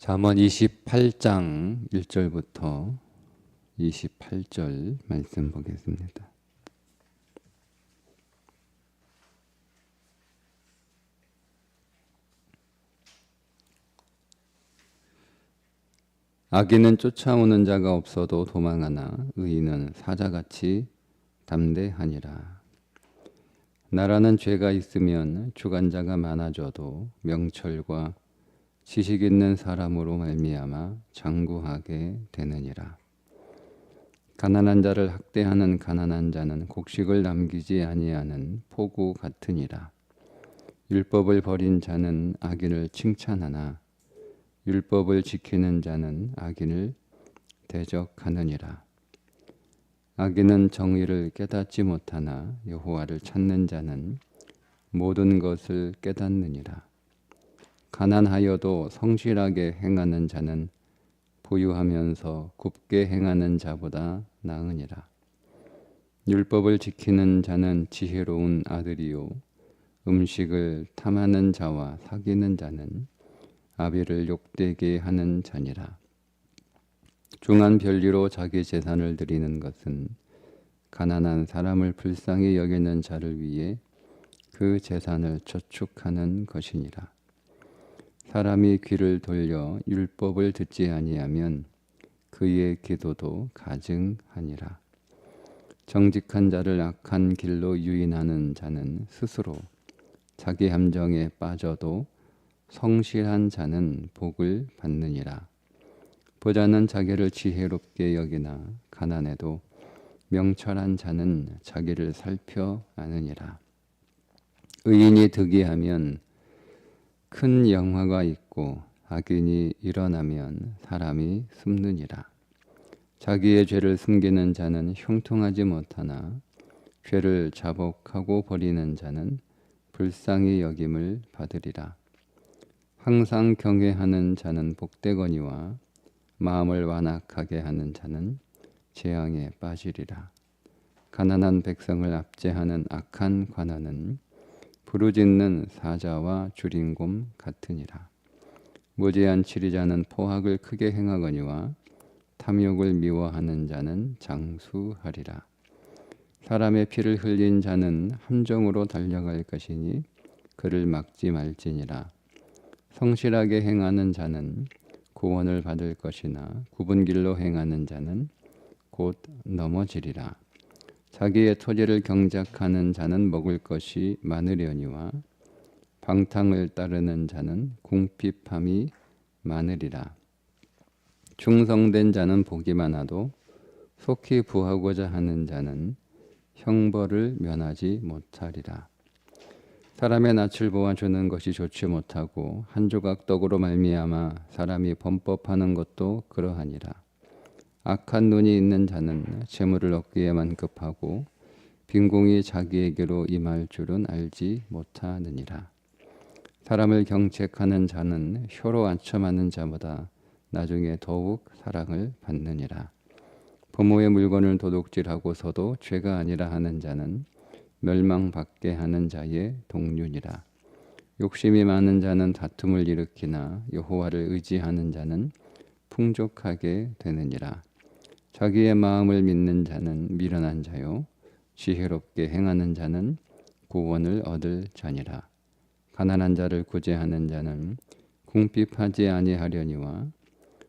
잠언 28장 1절부터 28절 말씀 보겠습니다. 악인은 쫓아오는 자가 없어도 도망하나 의인은 사자같이 담대하니라. 나라는 죄가 있으면 주관자가 많아져도 명철과 지식 있는 사람으로 말미암아 장구하게 되느니라. 가난한 자를 학대하는 가난한 자는 곡식을 남기지 아니하는 포구 같으니라. 율법을 버린 자는 악인을 칭찬하나 율법을 지키는 자는 악인을 대적하느니라. 악인은 정의를 깨닫지 못하나 여호와를 찾는 자는 모든 것을 깨닫느니라. 가난하여도 성실하게 행하는 자는 부유하면서 굽게 행하는 자보다 나으니라. 율법을 지키는 자는 지혜로운 아들이요 음식을 탐하는 자와 사귀는 자는 아비를 욕되게 하는 자니라. 중한 별리로 자기 재산을 드리는 것은 가난한 사람을 불쌍히 여기는 자를 위해 그 재산을 저축하는 것이니라. 사람이 귀를 돌려 율법을 듣지 아니하면 그의 기도도 가증하니라. 정직한 자를 악한 길로 유인하는 자는 스스로 자기 함정에 빠져도 성실한 자는 복을 받느니라. 부자는 자기를 지혜롭게 여기나 가난해도 명철한 자는 자기를 살펴 아느니라. 의인이 득이하면 큰 영화가 있고 악인이 일어나면 사람이 숨느니라. 자기의 죄를 숨기는 자는 형통하지 못하나 죄를 자복하고 버리는 자는 불쌍히 여김을 받으리라. 항상 경외하는 자는 복되거니와 마음을 완악하게 하는 자는 재앙에 빠지리라. 가난한 백성을 압제하는 악한 관원은 부르짖는 사자와 주린곰 같으니라. 무지한 치리자는 포악을 크게 행하거니와 탐욕을 미워하는 자는 장수하리라. 사람의 피를 흘린 자는 함정으로 달려갈 것이니 그를 막지 말지니라. 성실하게 행하는 자는 구원을 받을 것이나 굽은 길로 행하는 자는 곧 넘어지리라. 자기의 토지를 경작하는 자는 먹을 것이 많으려니와 방탕을 따르는 자는 궁핍함이 많으리라. 충성된 자는 복이 많아도 속히 부하고자 하는 자는 형벌을 면하지 못하리라. 사람의 낯을 보아 주는 것이 좋지 못하고 한 조각 떡으로 말미암아 사람이 범법하는 것도 그러하니라. 악한 눈이 있는 자는 재물을 얻기에만 급하고 빈궁이 자기에게로 임할 줄은 알지 못하느니라. 사람을 경책하는 자는 혀로 아첨하는 자보다 나중에 더욱 사랑을 받느니라. 부모의 물건을 도둑질하고서도 죄가 아니라 하는 자는 멸망받게 하는 자의 동류니라. 욕심이 많은 자는 다툼을 일으키나 여호와를 의지하는 자는 풍족하게 되느니라. 자기의 마음을 믿는 자는 미련한 자요 지혜롭게 행하는 자는 구원을 얻을 자니라. 가난한 자를 구제하는 자는 궁핍하지 아니하려니와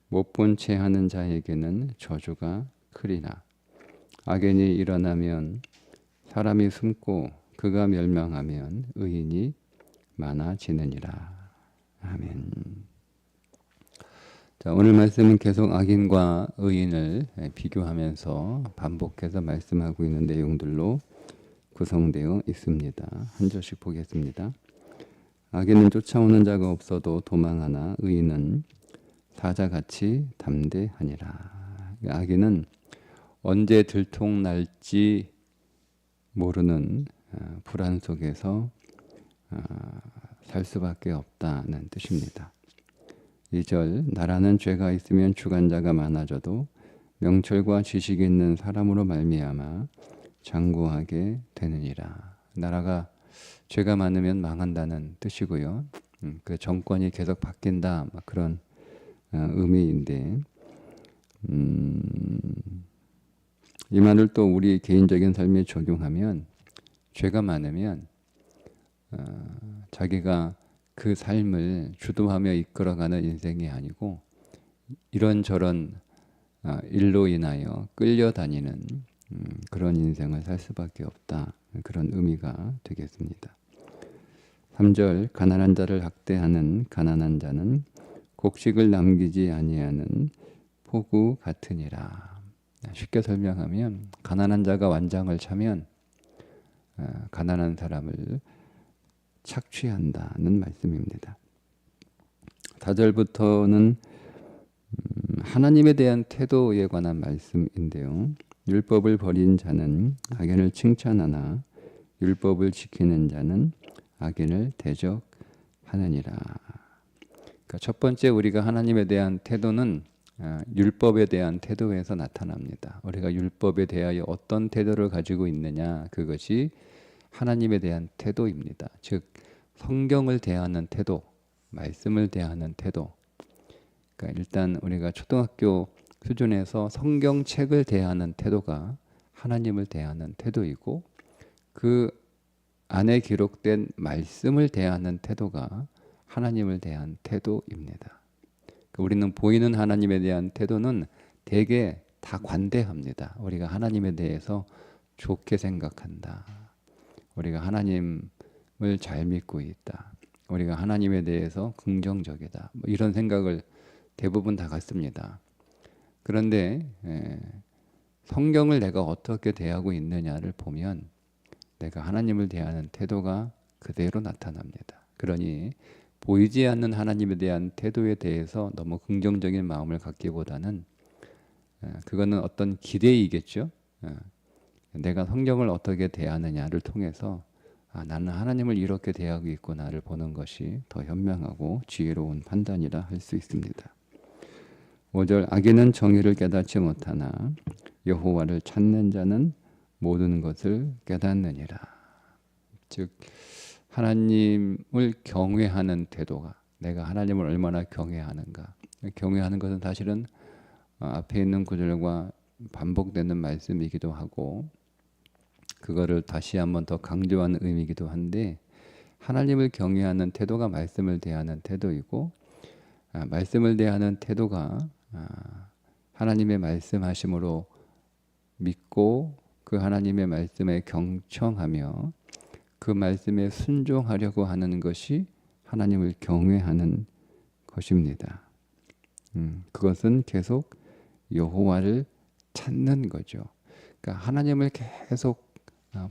못 본 채 하는 자에게는 저주가 크리라. 악인이 일어나면 사람이 숨고 그가 멸망하면 의인이 많아지느니라. 아멘. 자, 오늘 말씀은 계속 악인과 의인을 비교하면서 반복해서 말씀하고 있는 내용들로 구성되어 있습니다. 한 절씩 보겠습니다. 악인은 쫓아오는 자가 없어도 도망하나 의인은 사자같이 담대하니라. 악인은 언제 들통날지 모르는 불안 속에서 살 수밖에 없다는 뜻입니다. 2절 나라는 죄가 있으면 주관자가 많아져도 명철과 지식이 있는 사람으로 말미암아 장구하게 되느니라. 나라가 죄가 많으면 망한다는 뜻이고요. 그 정권이 계속 바뀐다 그런 의미인데 이 말을 또 우리 개인적인 삶에 적용하면 죄가 많으면 자기가 그 삶을 주도하며 이끌어가는 인생이 아니고 이런저런 일로 인하여 끌려다니는 그런 인생을 살 수밖에 없다. 그런 의미가 되겠습니다. 3절 가난한 자를 학대하는 가난한 자는 곡식을 남기지 아니하는 포구 같으니라. 쉽게 설명하면 가난한 자가 완장을 차면 가난한 사람을 착취한다는 말씀입니다. 4절부터는 하나님에 대한 태도에 관한 말씀인데요. 율법을 버린 자는 악인을 칭찬하나 율법을 지키는 자는 악인을 대적하느니라. 그러니까 첫 번째 우리가 하나님에 대한 태도는 율법에 대한 태도에서 나타납니다. 우리가 율법에 대하여 어떤 태도를 가지고 있느냐, 그것이 하나님에 대한 태도입니다. 즉 성경을 대하는 태도, 말씀을 대하는 태도. 그러니까 일단 우리가 초등학교 수준에서 성경책을 대하는 태도가 하나님을 대하는 태도이고, 그 안에 기록된 말씀을 대하는 태도가 하나님을 대한 태도입니다. 우리는 보이는 하나님에 대한 태도는 대개 다 관대합니다. 우리가 하나님에 대해서 좋게 생각한다. 우리가 하나님을 잘 믿고 있다. 우리가 하나님에 대해서 긍정적이다. 이런 생각을 대부분 다 갖습니다. 그런데 성경을 내가 어떻게 대하고 있느냐를 보면 내가 하나님을 대하는 태도가 그대로 나타납니다. 그러니 보이지 않는 하나님에 대한 태도에 대해서 너무 긍정적인 마음을 갖기보다는 그거는 어떤 기대이겠죠. 내가 성경을 어떻게 대하느냐를 통해서 나는 하나님을 이렇게 대하고 있구나를 보는 것이 더 현명하고 지혜로운 판단이라 할 수 있습니다. 5절 악인은 정의를 깨닫지 못하나 여호와를 찾는 자는 모든 것을 깨닫느니라. 즉 하나님을 경외하는 태도가, 내가 하나님을 얼마나 경외하는가. 경외하는 것은 사실은 앞에 있는 구절과 반복되는 말씀이기도 하고 그거를 다시 한번 더 강조하는 의미이기도 한데, 하나님을 경외하는 태도가 말씀을 대하는 태도이고, 말씀을 대하는 태도가 하나님의 말씀하심으로 믿고 그 하나님의 말씀에 경청하며 그 말씀에 순종하려고 하는 것이 하나님을 경외하는 것입니다. 그것은 계속 여호와를 찾는 거죠. 그러니까 하나님을 계속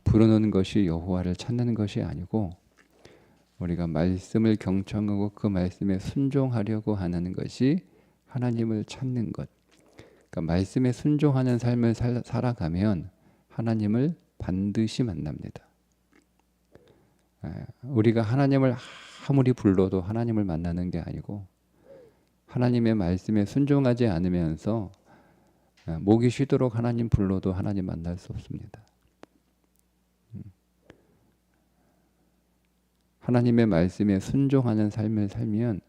부르는 것이 여호와를 찾는 것이 아니고, 우리가 말씀을 경청하고 그 말씀에 순종하려고 하는 것이 하나님을 찾는 것. 그러니까 말씀에 순종하는 삶을 살아가면 하나님을 반드시 만납니다. 우리가 하나님을 아무리 불러도 하나님을 만나는 게 아니고, 하나님의 말씀에 순종하지 않으면서 목이 쉬도록 하나님 불러도 하나님 만날 수 없습니다. 하나님의 말씀에 순종하는 삶을 살면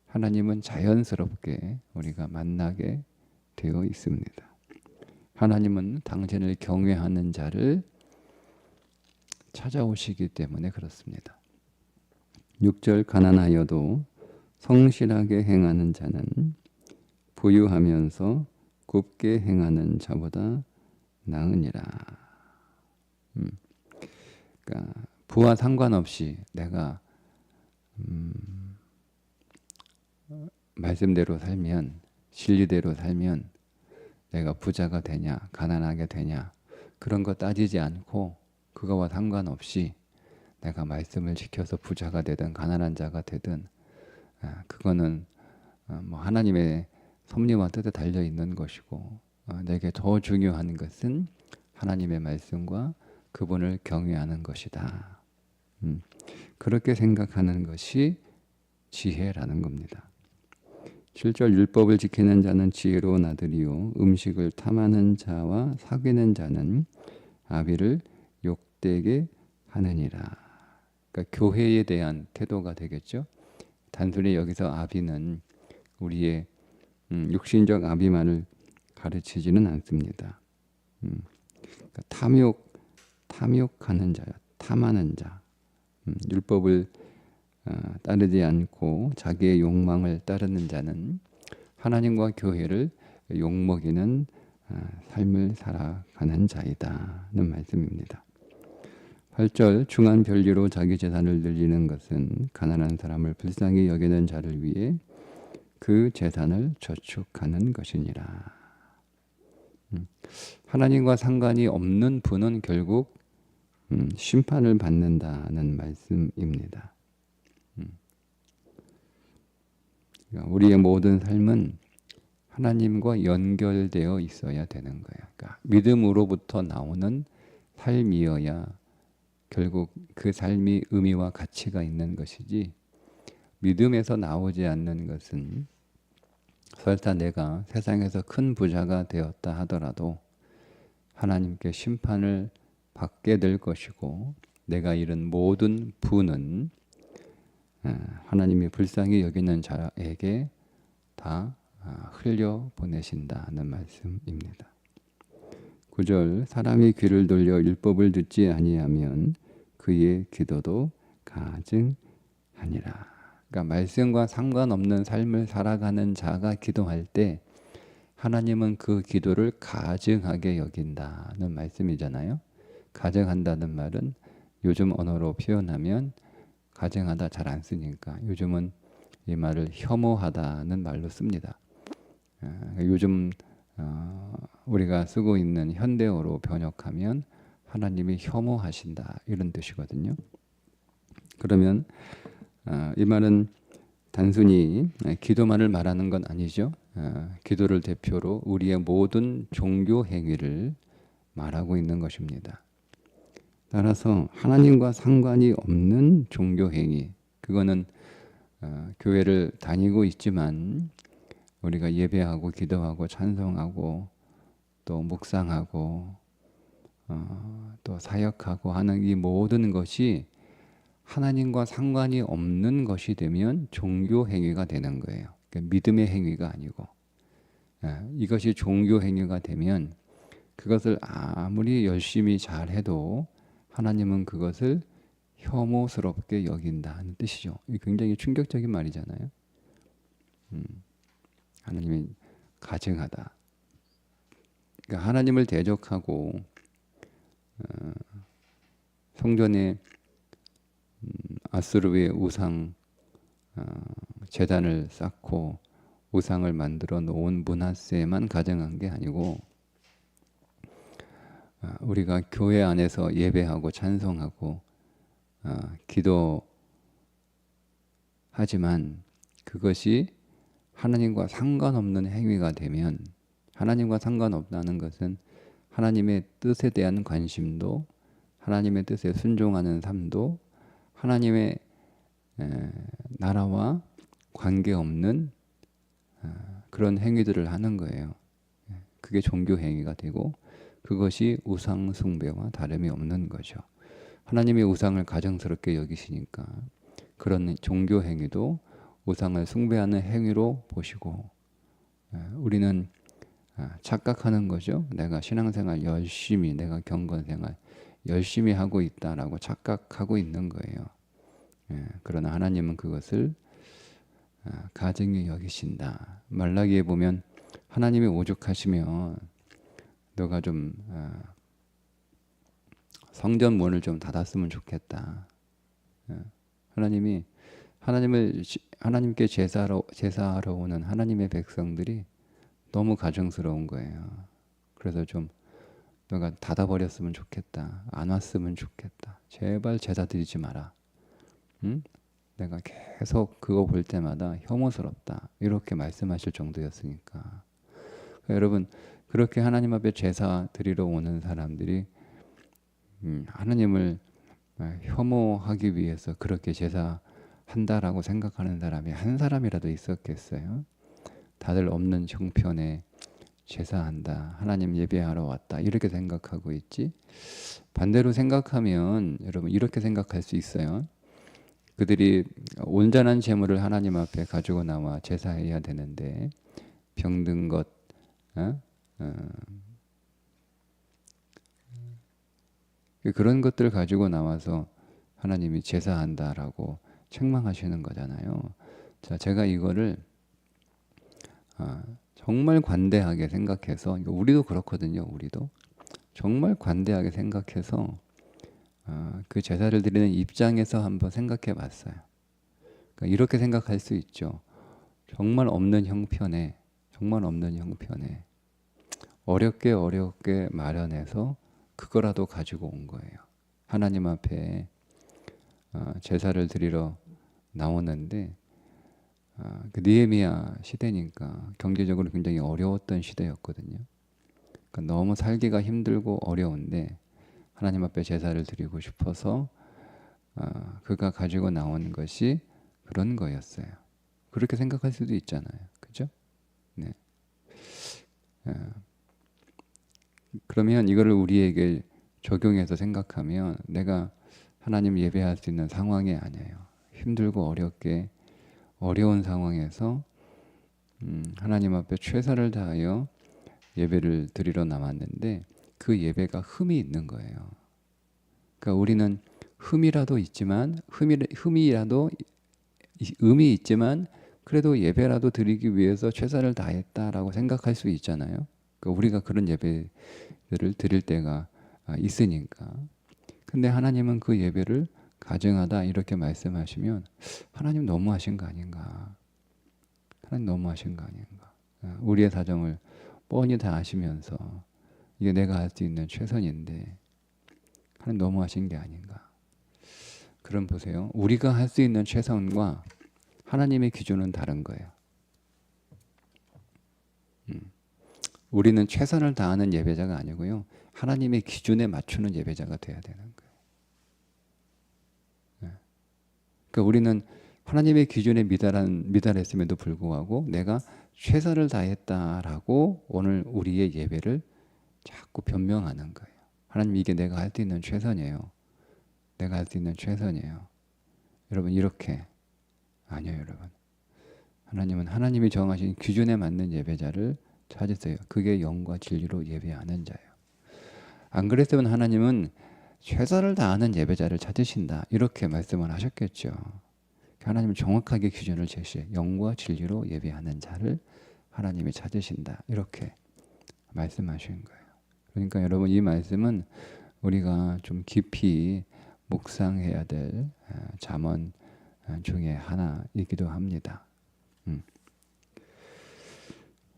하나님은 자연스럽게 우리가 만나게 되어 있습니다. 하나님은 당신을 경외하는 자를 찾아오시기 때문에 그렇습니다. 6절 가난하여도 성실하게 행하는 자는 부유하면서 곱게 행하는 자보다 나으니라. 그러니까 부와 상관없이 내가 말씀대로 살면, 진리대로 살면 내가 부자가 되냐 가난하게 되냐 그런 거 따지지 않고, 그거와 상관없이 내가 말씀을 지켜서 부자가 되든 가난한 자가 되든 그거는 하나님의 섭리와 뜻에 달려 있는 것이고, 내게 더 중요한 것은 하나님의 말씀과 그분을 경외하는 것이다. 그렇게 생각하는 것이 지혜라는 겁니다. 7절 율법을 지키는 자는 지혜로운 아들이요 음식을 탐하는 자와 사귀는 자는 아비를 욕되게 하느니라. 그러니까 교회에 대한 태도가 되겠죠. 단순히 여기서 아비는 우리의 육신적 아비만을 가르치지는 않습니다. 그러니까 탐욕하는 자요, 탐하는 자, 율법을 따르지 않고 자기의 욕망을 따르는 자는 하나님과 교회를 욕먹이는 삶을 살아가는 자이다는 말씀입니다. 8절 중한 별리로 자기 재산을 늘리는 것은 가난한 사람을 불쌍히 여기는 자를 위해 그 재산을 저축하는 것이니라. 하나님과 상관이 없는 분은 결국 심판을 받는다는 말씀입니다. 그러니까 우리의 모든 삶은 하나님과 연결되어 있어야 되는 거예요. 그러니까 믿음으로부터 나오는 삶이어야 결국 그 삶이 의미와 가치가 있는 것이지, 믿음에서 나오지 않는 것은 설사 내가 세상에서 큰 부자가 되었다 하더라도 하나님께 심판을 받게 될 것이고, 내가 잃은 모든 부는 하나님이 불쌍히 여기는 자에게 다 흘려 보내신다는 말씀입니다. 9절 사람이 귀를 돌려 율법을 듣지 아니하면 그의 기도도 가증하니라. 그러니까 말씀과 상관없는 삶을 살아가는 자가 기도할 때 하나님은 그 기도를 가증하게 여긴다는 말씀이잖아요. 가증한다는 말은 요즘 언어로 표현하면, 가증하다 잘 안 쓰니까 요즘은 이 말을 혐오하다는 말로 씁니다. 요즘 우리가 쓰고 있는 현대어로 번역하면 하나님이 혐오하신다 이런 뜻이거든요. 그러면 이 말은 단순히 기도만을 말하는 건 아니죠. 기도를 대표로 우리의 모든 종교 행위를 말하고 있는 것입니다. 따라서 하나님과 상관이 없는 종교 행위, 그거는 교회를 다니고 있지만 우리가 예배하고 기도하고 찬송하고 또 묵상하고 또 사역하고 하는 이 모든 것이 하나님과 상관이 없는 것이 되면 종교 행위가 되는 거예요. 그러니까 믿음의 행위가 아니고, 이것이 종교 행위가 되면 그것을 아무리 열심히 잘해도 하나님은 그것을 혐오스럽게 여긴다는 뜻이죠. 이 굉장히 충격적인 말이잖아요. 하나님이 가증하다. 그러니까 하나님을 대적하고 성전에 아수르의 우상 제단을 쌓고 우상을 만들어 놓은 므낫세만 가증한 게 아니고, 우리가 교회 안에서 예배하고 찬송하고 기도하지만 그것이 하나님과 상관없는 행위가 되면, 하나님과 상관없다는 것은 하나님의 뜻에 대한 관심도, 하나님의 뜻에 순종하는 삶도, 하나님의 나라와 관계없는 그런 행위들을 하는 거예요. 그게 종교 행위가 되고, 그것이 우상 숭배와 다름이 없는 거죠. 하나님의 우상을 가증스럽게 여기시니까 그런 종교 행위도 우상을 숭배하는 행위로 보시고, 우리는 착각하는 거죠. 내가 신앙생활 열심히, 내가 경건생활 열심히 하고 있다라고 착각하고 있는 거예요. 그러나 하나님은 그것을 가증히 여기신다. 말라기에 보면 하나님이 오죽하시면 너가 좀 성전 문을 좀 닫았으면 좋겠다. 하나님께 제사하러 오는 하나님의 백성들이 너무 가증스러운 거예요. 그래서 좀 너가 닫아버렸으면 좋겠다. 안 왔으면 좋겠다. 제발 제사 드리지 마라. 응? 내가 계속 그거 볼 때마다 혐오스럽다. 이렇게 말씀하실 정도였으니까. 여러분, 그렇게 하나님 앞에 제사 드리러 오는 사람들이 하나님을 혐오하기 위해서 그렇게 제사한다라고 생각하는 사람이 한 사람이라도 있었겠어요? 다들 없는 형편에 제사한다, 하나님 예배하러 왔다, 이렇게 생각하고 있지. 반대로 생각하면 여러분 이렇게 생각할 수 있어요. 그들이 온전한 제물을 하나님 앞에 가지고 나와 제사해야 되는데 병든 것, 어? 그런 것들을 가지고 나와서 하나님이 제사한다라고 책망하시는 거잖아요. 자, 제가 이거를 정말 관대하게 생각해서, 우리도 그렇거든요. 우리도 정말 관대하게 생각해서 그 제사를 드리는 입장에서 한번 생각해 봤어요. 그러니까 이렇게 생각할 수 있죠. 정말 없는 형편에 어렵게 마련해서 그거라도 가지고 온 거예요. 하나님 앞에 제사를 드리러 나오는데 그 느헤미야 시대니까 경제적으로 굉장히 어려웠던 시대였거든요. 그러니까 너무 살기가 힘들고 어려운데 하나님 앞에 제사를 드리고 싶어서 그가 가지고 나온 것이 그런 거였어요. 그렇게 생각할 수도 있잖아요. 그죠? 네. 그러면 이거를 우리에게 적용해서 생각하면 내가 하나님 예배할 수 있는 상황이 아니에요. 힘들고 어려운 상황에서 하나님 앞에 최선을 다하여 예배를 드리러 나왔는데 그 예배가 흠이 있는 거예요. 그러니까 우리는 흠이라도 있지만 음이 있지만 그래도 예배라도 드리기 위해서 최선을 다했다라고 생각할 수 있잖아요. 그러니까 우리가 그런 예배들을 드릴 때가 있으니까. 근데 하나님은 그 예배를 가증하다 이렇게 말씀하시면 하나님 너무하신 거 아닌가? 하나님 너무하신 거 아닌가? 우리의 사정을 뻔히 다 아시면서 이게 내가 할 수 있는 최선인데 하나님 너무하신 게 아닌가? 그럼 보세요. 우리가 할 수 있는 최선과 하나님의 기준은 다른 거예요. 우리는 최선을 다하는 예배자가 아니고요. 하나님의 기준에 맞추는 예배자가 돼야 되는 거예요. 그러니까 우리는 하나님의 기준에 미달했음에도 불구하고 내가 최선을 다했다라고 오늘 우리의 예배를 자꾸 변명하는 거예요. 하나님 이게 내가 할 수 있는 최선이에요. 내가 할 수 있는 최선이에요. 여러분 이렇게 아니에요, 여러분. 하나님은 하나님이 정하신 기준에 맞는 예배자를 찾으세요. 그게 영과 진리로 예배하는 자예요. 안 그랬으면 하나님은 최선을 다하는 예배자를 찾으신다. 이렇게 말씀을 하셨겠죠. 하나님은 정확하게 기준을 제시해 영과 진리로 예배하는 자를 하나님이 찾으신다. 이렇게 말씀하신 거예요. 그러니까 여러분 이 말씀은 우리가 좀 깊이 묵상해야 될 잠언 중에 하나이기도 합니다.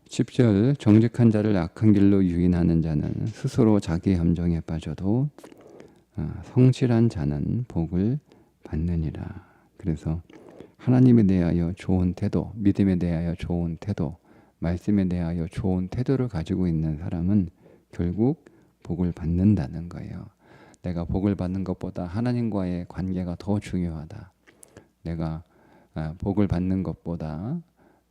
10절 정직한 자를 악한 길로 유인하는 자는 스스로 자기 함정에 빠져도 성실한 자는 복을 받느니라. 그래서 하나님에 대하여 좋은 태도, 믿음에 대하여 좋은 태도, 말씀에 대하여 좋은 태도를 가지고 있는 사람은 결국 복을 받는다는 거예요. 내가 복을 받는 것보다 하나님과의 관계가 더 중요하다. 내가 복을 받는 것보다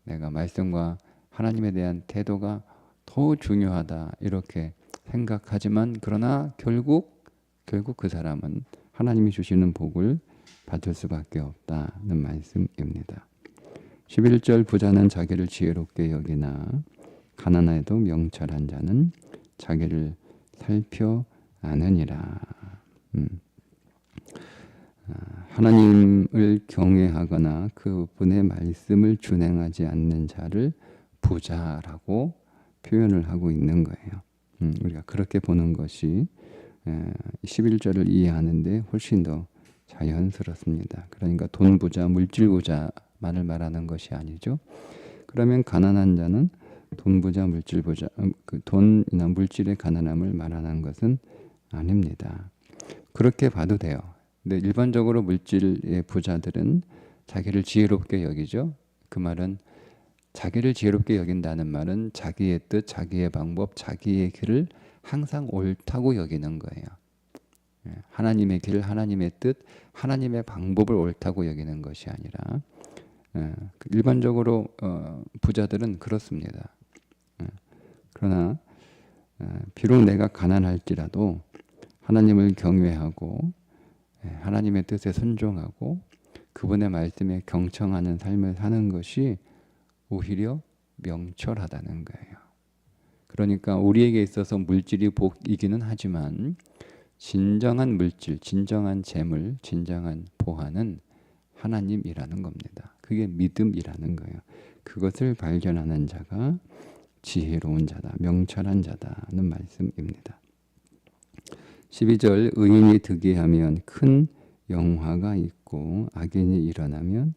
내가 말씀과 하나님에 대한 태도가 더 중요하다. 이렇게 생각하지만 그러나 결국 그 사람은 하나님이 주시는 복을 받을 수밖에 없다는 말씀입니다. 11절 부자는 자기를 지혜롭게 여기나 가난해도 명철한 자는 자기를 살펴 아느니라. 하나님을 경외하거나 그분의 말씀을 준행하지 않는 자를 부자라고 표현을 하고 있는 거예요. 우리가 그렇게 보는 것이 11절을 이해하는데 훨씬 더 자연스럽습니다. 그러니까 돈 부자, 물질 부자만을 말하는 것이 아니죠. 그러면 가난한 자는 돈 부자, 물질 부자, 그 돈이나 물질의 가난함을 말하는 것은 아닙니다. 그렇게 봐도 돼요. 근데 일반적으로 물질의 부자들은 자기를 지혜롭게 여기죠. 그 말은 자기를 지혜롭게 여긴다는 말은 자기의 뜻, 자기의 방법, 자기의 길을 항상 옳다고 여기는 거예요. 하나님의 길, 하나님의 뜻, 하나님의 방법을 옳다고 여기는 것이 아니라 일반적으로 부자들은 그렇습니다. 그러나 비록 내가 가난할지라도 하나님을 경외하고 하나님의 뜻에 순종하고 그분의 말씀에 경청하는 삶을 사는 것이 오히려 명철하다는 거예요. 그러니까 우리에게 있어서 물질이 복이기는 하지만 진정한 물질, 진정한 재물, 진정한 보화는 하나님이라는 겁니다. 그게 믿음이라는 거예요. 그것을 발견하는 자가 지혜로운 자다, 명철한 자다는 말씀입니다. 12절 의인이 득이하면 큰 영화가 있고 악인이 일어나면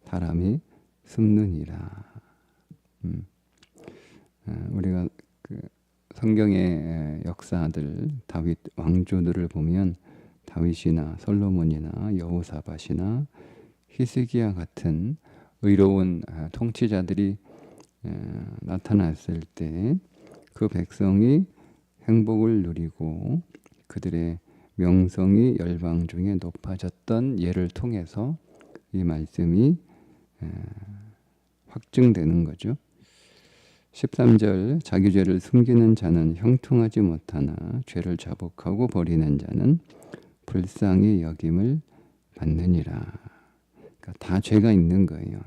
사람이 숨느니라. 우리가 그 성경의 역사들 다윗 왕조들을 보면 다윗이나 솔로몬이나 여호사밧이나 히스기야 같은 의로운 통치자들이 나타났을 때 그 백성이 행복을 누리고 그들의 명성이 열방 중에 높아졌던 예를 통해서 이 말씀이 확증되는 거죠. 13절 자기 죄를 숨기는 자는 형통하지 못하나 죄를 자복하고 버리는 자는 불쌍히 여김을 받느니라. 그러니까 다 죄가 있는 거예요.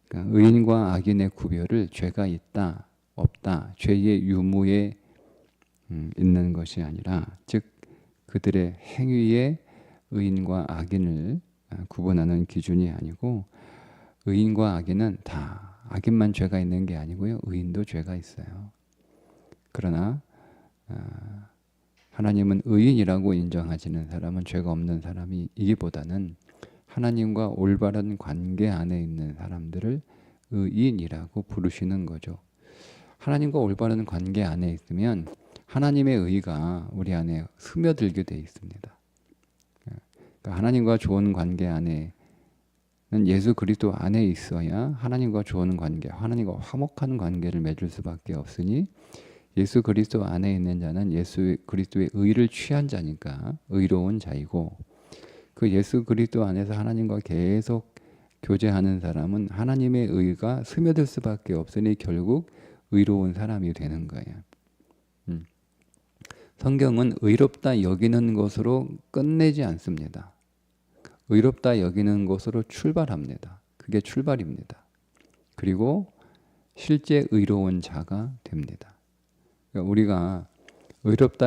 그러니까 의인과 악인의 구별을 죄가 있다, 없다, 죄의 유무에 있는 것이 아니라 즉 그들의 행위에 의인과 악인을 구분하는 기준이 아니고 의인과 악인은 다 악인만 죄가 있는 게 아니고요. 의인도 죄가 있어요. 그러나 하나님은 의인이라고 인정하시는 사람은 죄가 없는 사람이기보다는 하나님과 올바른 관계 안에 있는 사람들을 의인이라고 부르시는 거죠. 하나님과 올바른 관계 안에 있으면 하나님의 의가 우리 안에 스며들게 돼 있습니다. 그러니까 하나님과 좋은 관계 안에는 예수 그리스도 안에 있어야 하나님과 좋은 관계, 하나님과 화목한 관계를 맺을 수밖에 없으니 예수 그리스도 안에 있는 자는 예수 그리스도의 의를 취한 자니까 의로운 자이고 그 예수 그리스도 안에서 하나님과 계속 교제하는 사람은 하나님의 의가 스며들 수밖에 없으니 결국 의로운 사람이 되는 거예요. 성경은 의롭다 여기는 것으로 끝내지 않습니다. 의롭다 여기는 것으로 출발합니다. 그게 출발입니다. 그리고 실제 의로운 자가 됩니다. 그러니까 우리가 의롭다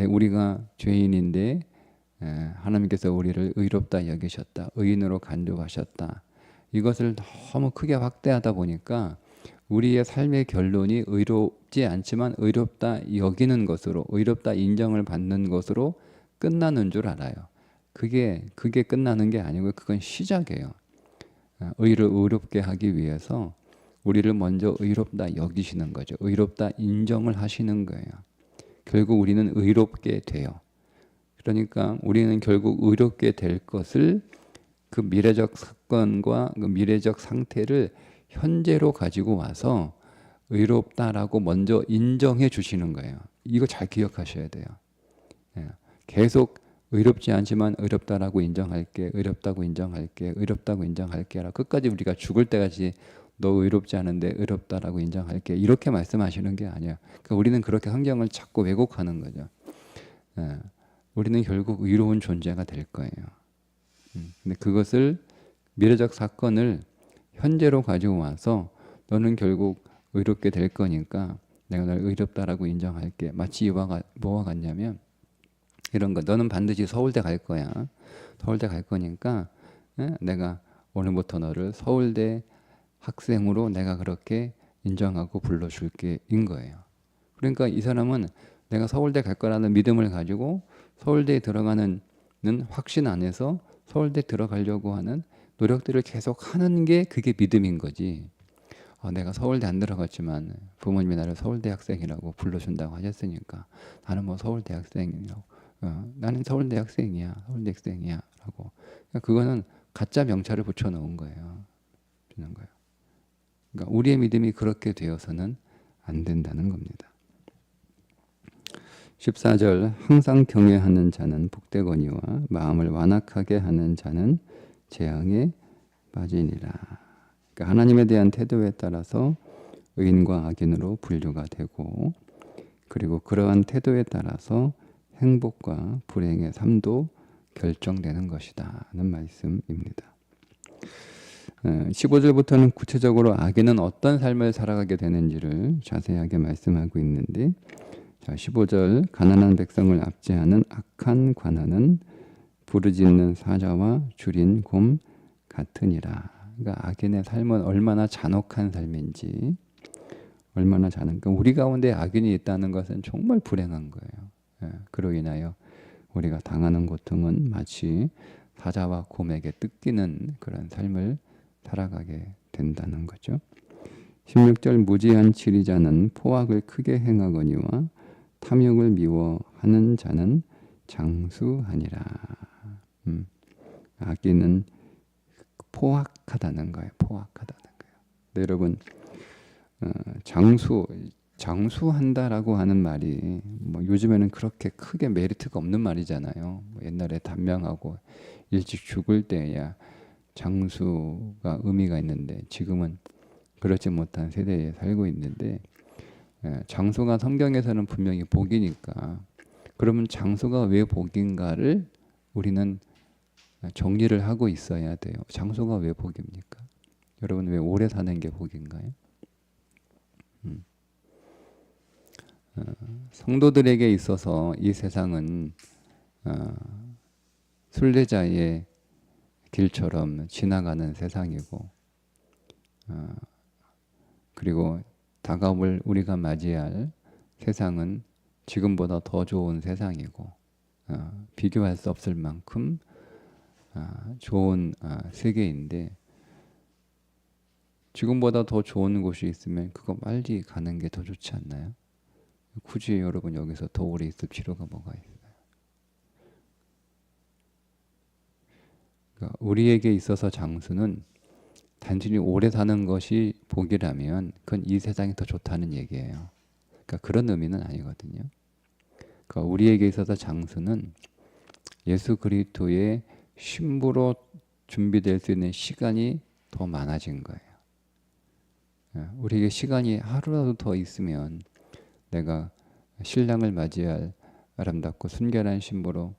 우리가 죄인인데 하나님께서 우리를 의롭다 여기셨다, 의인으로 간주하셨다. 이것을 너무 크게 확대하다 보니까 우리의 삶의 결론이 의롭지 않지만 의롭다 여기는 것으로, 의롭다 인정을 받는 것으로 끝나는 줄 알아요. 그게 끝나는 게 아니고 그건 시작이에요. 의를 의롭게 하기 위해서 우리를 먼저 의롭다 여기시는 거죠. 의롭다 인정을 하시는 거예요. 결국 우리는 의롭게 돼요. 그러니까 우리는 결국 의롭게 될 것을 그 미래적 사건과 그 미래적 상태를 현재로 가지고 와서 의롭다라고 먼저 인정해 주시는 거예요. 이거 잘 기억하셔야 돼요. 계속 의롭지 않지만 의롭다라고 인정할게, 의롭다고 인정할게, 의롭다고 인정할게 라 끝까지 우리가 죽을 때까지 너 의롭지 않은데 의롭다라고 인정할게 이렇게 말씀하시는 게 아니에요. 그러니까 우리는 그렇게 성경을 자꾸 왜곡하는 거죠. 우리는 결국 의로운 존재가 될 거예요. 근데 그것을 미래적 사건을 현재로 가지고 와서 너는 결국 의롭게 될 거니까 내가 널 의롭다라고 인정할게. 마치 뭐와 같냐면 이런 거. 너는 반드시 서울대 갈 거야. 서울대 갈 거니까 내가 오늘부터 너를 서울대 학생으로 내가 그렇게 인정하고 불러줄게 인 거예요. 그러니까 이 사람은 내가 서울대 갈 거라는 믿음을 가지고 서울대에 들어가는 확신 안에서 서울대 들어가려고 하는 노력들을 계속 하는 게 그게 믿음인 거지. 내가 서울대 안 들어갔지만 부모님이 나를 서울대 학생이라고 불러준다고 하셨으니까 나는 뭐 서울대 학생이라고 나는 서울대 학생이야, 서울대 학생이야 라고. 그러니까 그거는 가짜 명찰을 붙여놓은 거예요. 주는 거예요. 그러니까 우리의 믿음이 그렇게 되어서는 안 된다는 겁니다. 14절 항상 경외하는 자는 복되거니와 마음을 완악하게 하는 자는 재앙에 빠지니라. 그러니까 하나님에 대한 태도에 따라서 의인과 악인으로 분류가 되고 그리고 그러한 태도에 따라서 행복과 불행의 삶도 결정되는 것이다는 말씀입니다. 15절부터는 구체적으로 악인은 어떤 삶을 살아가게 되는지를 자세하게 말씀하고 있는데, 자, 15절 가난한 백성을 압제하는 악한 관원은 부르짖는 사자와 줄인 곰 같으니라. 그러니까 악인의 삶은 얼마나 잔혹한 삶인지, 얼마나 그러니까 우리 가운데 악인이 있다는 것은 정말 불행한 거예요. 그로 인하여 우리가 당하는 고통은 마치 사자와 곰에게 뜯기는 그런 삶을 살아가게 된다는 거죠. 16절 무지한 치리자는 포악을 크게 행하거니와 탐욕을 미워하는 자는 장수하니라. 악인은 포악하다는 거예요. 포악하다는 거예요. 네, 여러분, 장수한다라고 하는 말이 뭐 요즘에는 그렇게 크게 메리트가 없는 말이잖아요. 뭐 옛날에 단명하고 일찍 죽을 때야 장수가 의미가 있는데, 지금은 그렇지 못한 세대에 살고 있는데, 장수가 성경에서는 분명히 복이니까, 그러면 장수가 왜 복인가를 우리는 정리를 하고 있어야 돼요. 장수가 왜 복입니까? 여러분, 왜 오래 사는 게 복인가요? 성도들에게 있어서 이 세상은 순례자의 길처럼 지나가는 세상이고, 그리고 다가올 우리가 맞이할 세상은 지금보다 더 좋은 세상이고, 비교할 수 없을 만큼 좋은 세계인데, 지금보다 더 좋은 곳이 있으면 그거 빨리 가는 게 더 좋지 않나요? 굳이 여러분 여기서 더 오래 있을 필요가 뭐가 있어요? 그러니까 우리에게 있어서 장수는 단순히 오래 사는 것이 복이라면 그건 이 세상이 더 좋다는 얘기예요. 그러니까 그런 의미는 아니거든요. 그러니까 우리에게 있어서 장수는 예수 그리스도의 신부로 준비될 수 있는 시간이 더 많아진 거예요. 우리에게 시간이 하루라도 더 있으면 내가 신랑을 맞이할 아름답고 순결한 신부로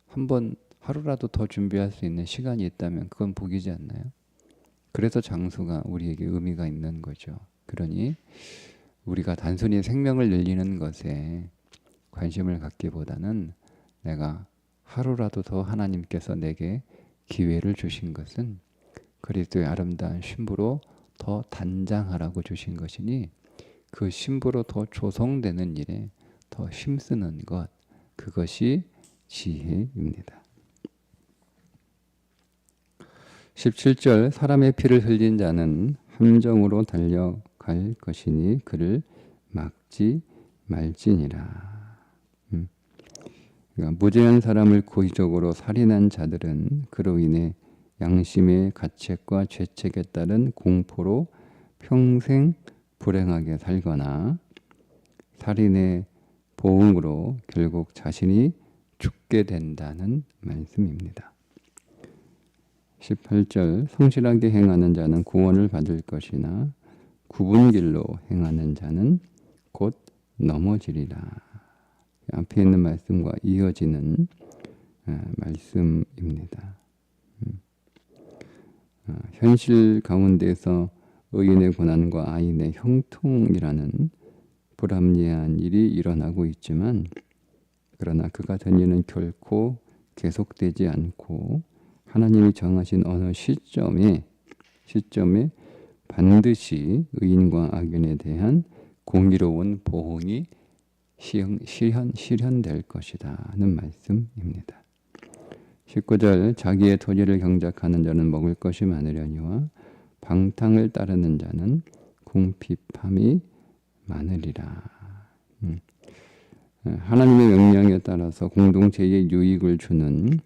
한번 하루라도 더 준비할 수 있는 시간이 있다면 그건 복이지 않나요? 그래서 장수가 우리에게 의미가 있는 거죠. 그러니 우리가 단순히 생명을 늘리는 것에 관심을 갖기보다는 내가 하루라도 더 하나님께서 내게 기회를 주신 것은 그리스도의 아름다운 신부로 더 단장하라고 주신 것이니, 그 신부로 더 조성되는 일에 더 힘쓰는 것, 그것이 지혜입니다. 17절 사람의 피를 흘린 자는 함정으로 달려갈 것이니 그를 막지 말지니라. 그러니까 무죄한 사람을 고의적으로 살인한 자들은 그로 인해 양심의 가책과 죄책에 따른 공포로 평생 불행하게 살거나 살인의 보응으로 결국 자신이 죽게 된다는 말씀입니다. 18절 성실하게 행하는 자는 구원을 받을 것이나 굽은 길로 행하는 자는 곧 넘어지리라. 앞에 있는 말씀과 이어지는 말씀입니다. 현실 가운데서 의인의 고난과 아인의 형통이라는 불합리한 일이 일어나고 있지만, 그러나 그 같은 일은 결코 계속되지 않고 하나님이 정하신 어느 시점에 반드시 의인과 악인에 대한 공의로운 보응이 실현될 것이다는 말씀입니다. 19절 자기의 토지를 경작하는 자는 먹을 것이 많으려니와 방탕을 따르는 자는 궁핍함이 많으리라. 하나님의 명령에 따라서 공동체에 유익을 주는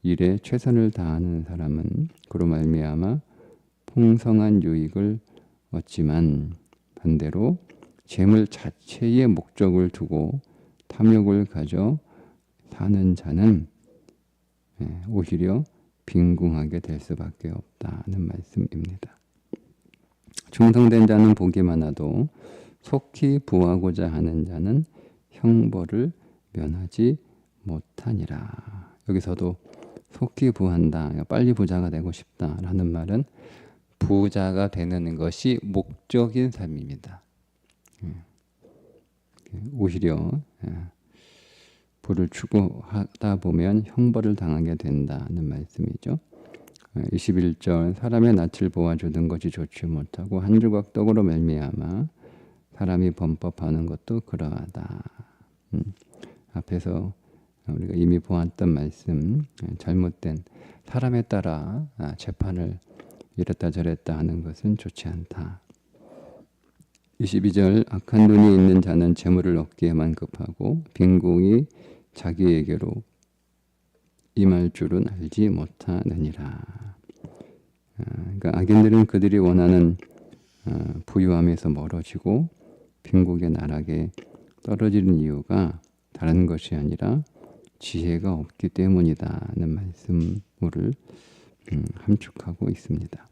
일에 최선을 다하는 사람은 그로 말미암아 풍성한 유익을 얻지만, 반대로 재물 자체의 목적을 두고 탐욕을 가져 사는 자는 오히려 빈궁하게 될 수밖에 없다는 말씀입니다. 충성된 자는 복이 많아도 속히 부하고자 하는 자는 형벌을 면하지 못하니라. 여기서도 속히 부한다. 빨리 부자가 되고 싶다라는 말은 부자가 되는 것이 목적인 삶입니다. 오히려 부를 추구하다 보면 형벌을 당하게 된다는 말씀이죠. 21절 사람의 낯을 보아주는 것이 좋지 못하고 한 조각 떡으로 말미암아 사람이 범법하는 것도 그러하다. 앞에서 우리가 이미 보았던 말씀, 잘못된 사람에 따라 재판을 이랬다 저랬다 하는 것은 좋지 않다. 22절 악한 눈이 있는 자는 재물을 얻기에만 급하고 빈궁이 자기에게로 임할 줄은 알지 못하느니라. 그러니까 악인들은 그들이 원하는 부유함에서 멀어지고 빈궁의 나락에 떨어지는 이유가 다른 것이 아니라 지혜가 없기 때문이다는 말씀을 함축하고 있습니다.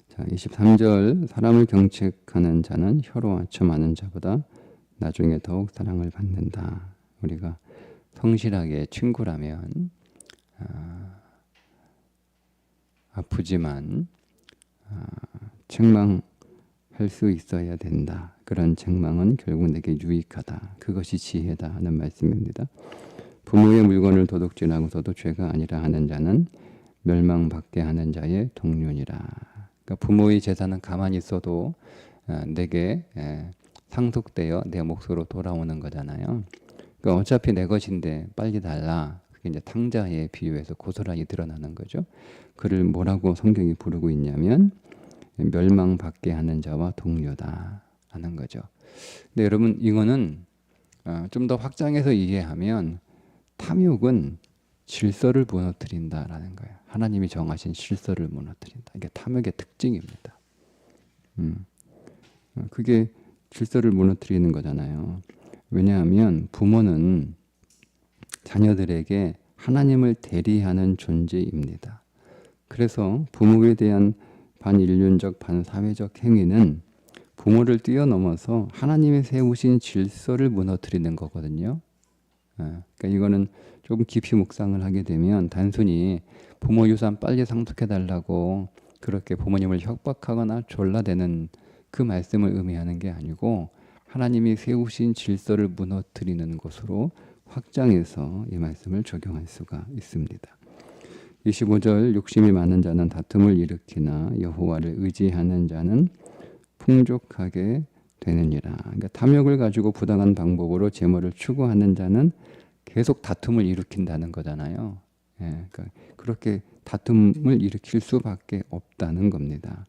자, 23절 사람을 경책하는 자는 혀로 아첨하는 자보다 나중에 더욱 사랑을 받는다. 우리가 성실하게 친구라면 아프지만 책망할 수 있어야 된다. 그런 책망은 결국 내게 유익하다. 그것이 지혜다 하는 말씀입니다. 부모의 물건을 도둑질하고서도 죄가 아니라 하는 자는 멸망받게 하는 자의 동료니라. 그러니까 부모의 재산은 가만히 있어도 내게 상속되어 내 몫으로 돌아오는 거잖아요. 그러니까 어차피 내 것인데 빨리 달라. 그게 이제 탕자의 비유에서 고스란히 드러나는 거죠. 그를 뭐라고 성경이 부르고 있냐면 멸망받게 하는 자와 동료다 하는 거죠. 근데 여러분 이거는 좀 더 확장해서 이해하면 탐욕은 질서를 무너뜨린다라는 거예요. 하나님이 정하신 질서를 무너뜨린다. 이게 탐욕의 특징입니다. 그게 질서를 무너뜨리는 거잖아요. 왜냐하면 부모는 자녀들에게 하나님을 대리하는 존재입니다. 그래서 부모에 대한 반인륜적 반사회적 행위는 부모를 뛰어넘어서 하나님이 세우신 질서를 무너뜨리는 거거든요. 그러니까 이거는 조금 깊이 묵상을 하게 되면 단순히 부모 유산 빨리 상속해달라고 그렇게 부모님을 협박하거나 졸라대는 그 말씀을 의미하는 게 아니고 하나님이 세우신 질서를 무너뜨리는 것으로 확장해서 이 말씀을 적용할 수가 있습니다. 25절 욕심이 많은 자는 다툼을 일으키나 여호와를 의지하는 자는 풍족하게 되느니라. 그러니까 탐욕을 가지고 부당한 방법으로 재물을 추구하는 자는 계속 다툼을 일으킨다는 거잖아요. 그러니까 그렇게 다툼을 일으킬 수밖에 없다는 겁니다.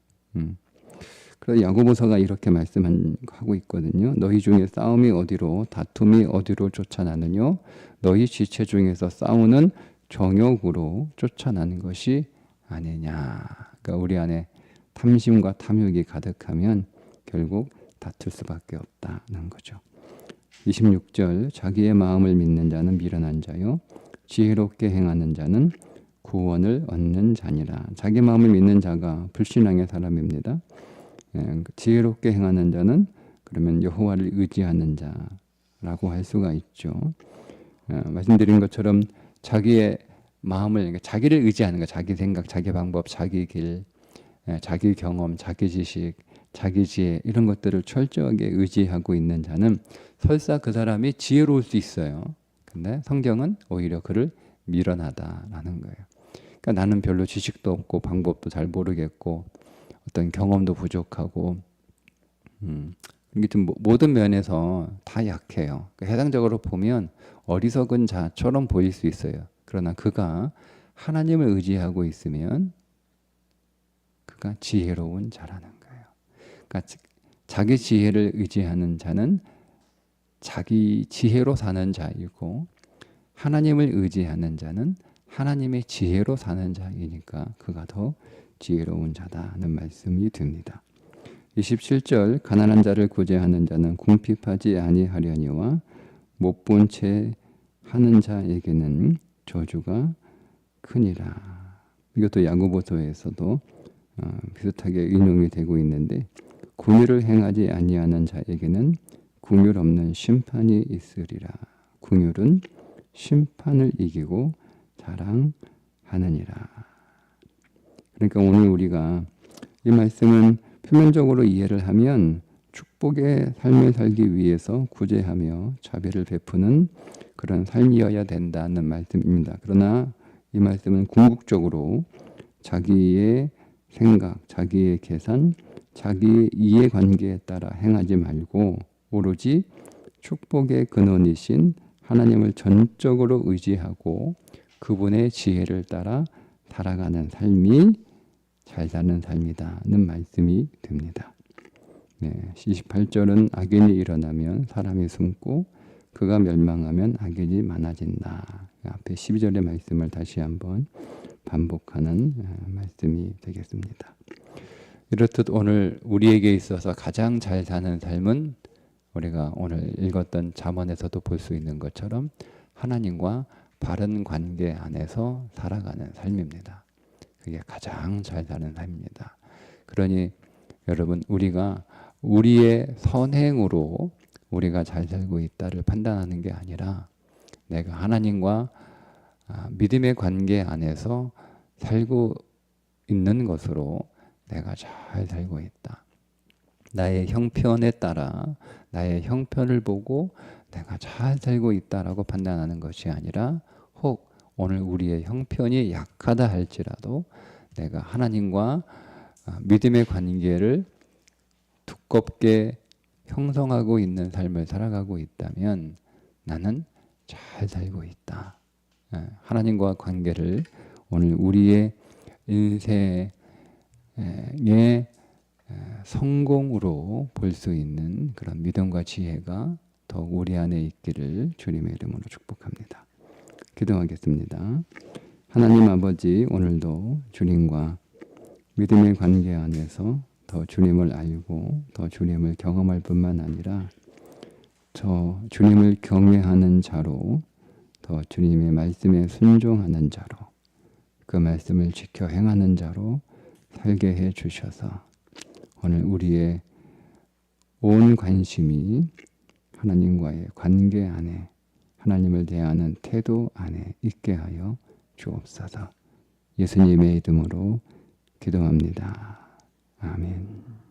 그래서 야고보서가 이렇게 말씀하고 있거든요. 너희 중에 싸움이 어디로 다툼이 어디로 쫓아나느뇨? 너희 지체 중에서 싸우는 정욕으로 쫓아나는 것이 아니냐. 그러니까 우리 안에 탐심과 탐욕이 가득하면 결국 다툴 수밖에 없다는 거죠. 26절 자기의 마음을 믿는 자는 미련한 자요 지혜롭게 행하는 자는 구원을 얻는 자니라. 자기 마음을 믿는 자가 불신앙의 사람입니다. 지혜롭게 행하는 자는 그러면 여호와를 의지하는 자라고 할 수가 있죠. 말씀드린 것처럼 자기의 마음을 그러니까 자기를 의지하는 거, 자기 생각, 자기 방법, 자기 길, 자기 경험, 자기 지식, 자기 지혜 이런 것들을 철저하게 의지하고 있는 자는 설사 그 사람이 지혜로울 수 있어요. 근데 성경은 오히려 그를 미련하다라는 거예요. 그러니까 나는 별로 지식도 없고 방법도 잘 모르겠고 어떤 경험도 부족하고 이게 좀 모든 면에서 다 약해요. 그러니까 해당적으로 보면 어리석은 자처럼 보일 수 있어요. 그러나 그가 하나님을 의지하고 있으면 그가 지혜로운 자라는 거예요. 그러니까 자기 지혜를 의지하는 자는 자기 지혜로 사는 자이고 하나님을 의지하는 자는 하나님의 지혜로 사는 자이니까 그가 더 지혜로운 자다는 말씀이 듭니다. 27절 가난한 자를 구제하는 자는 궁핍하지 아니하려니와 못 본 채 하는 자에게는 저주가 크니라. 이것도 야고보서에서도 비슷하게 인용이 되고 있는데 궁유를 행하지 아니하는 자에게는 궁율 없는 심판이 있으리라. 궁율은 심판을 이기고 자랑하느니라. 그러니까 오늘 우리가 이 말씀은 표면적으로 이해를 하면 축복의 삶을 살기 위해서 구제하며 자비를 베푸는 그런 삶이어야 된다는 말씀입니다. 그러나 이 말씀은 궁극적으로 자기의 생각, 자기의 계산, 자기의 이해관계에 따라 행하지 말고 오로지 축복의 근원이신 하나님을 전적으로 의지하고 그분의 지혜를 따라 살아가는 삶이 잘 사는 삶이다는 말씀이 됩니다. 28절은 악인이 일어나면 사람이 숨고 그가 멸망하면 악인이 많아진다. 앞에 12절의 말씀을 다시 한번 반복하는 말씀이 되겠습니다. 이렇듯 오늘 우리에게 있어서 가장 잘 사는 삶은 우리가 오늘 읽었던 잠언에서도 볼 수 있는 것처럼 하나님과 바른 관계 안에서 살아가는 삶입니다. 그게 가장 잘 사는 삶입니다. 그러니 여러분 우리가 우리의 선행으로 우리가 잘 살고 있다를 판단하는 게 아니라 내가 하나님과 믿음의 관계 안에서 살고 있는 것으로 내가 잘 살고 있다. 나의 형편에 따라 나의 형편을 보고 내가 잘 살고 있다라고 판단하는 것이 아니라 혹 오늘 우리의 형편이 약하다 할지라도 내가 하나님과 믿음의 관계를 두껍게 형성하고 있는 삶을 살아가고 있다면 나는 잘 살고 있다. 하나님과 관계를 오늘 우리의 인생의 성공으로 볼 수 있는 그런 믿음과 지혜가 더욱 우리 안에 있기를 주님의 이름으로 축복합니다. 기도하겠습니다. 하나님 아버지, 오늘도 주님과 믿음의 관계 안에서 더 주님을 알고 더 주님을 경험할 뿐만 아니라 저 주님을 경외하는 자로 더 주님의 말씀에 순종하는 자로 그 말씀을 지켜 행하는 자로 살게 해 주셔서 오늘 우리의 온 관심이 하나님과의 관계 안에 하나님을 대하는 태도 안에 있게 하여 주옵소서. 예수님의 이름으로 기도합니다. 아멘.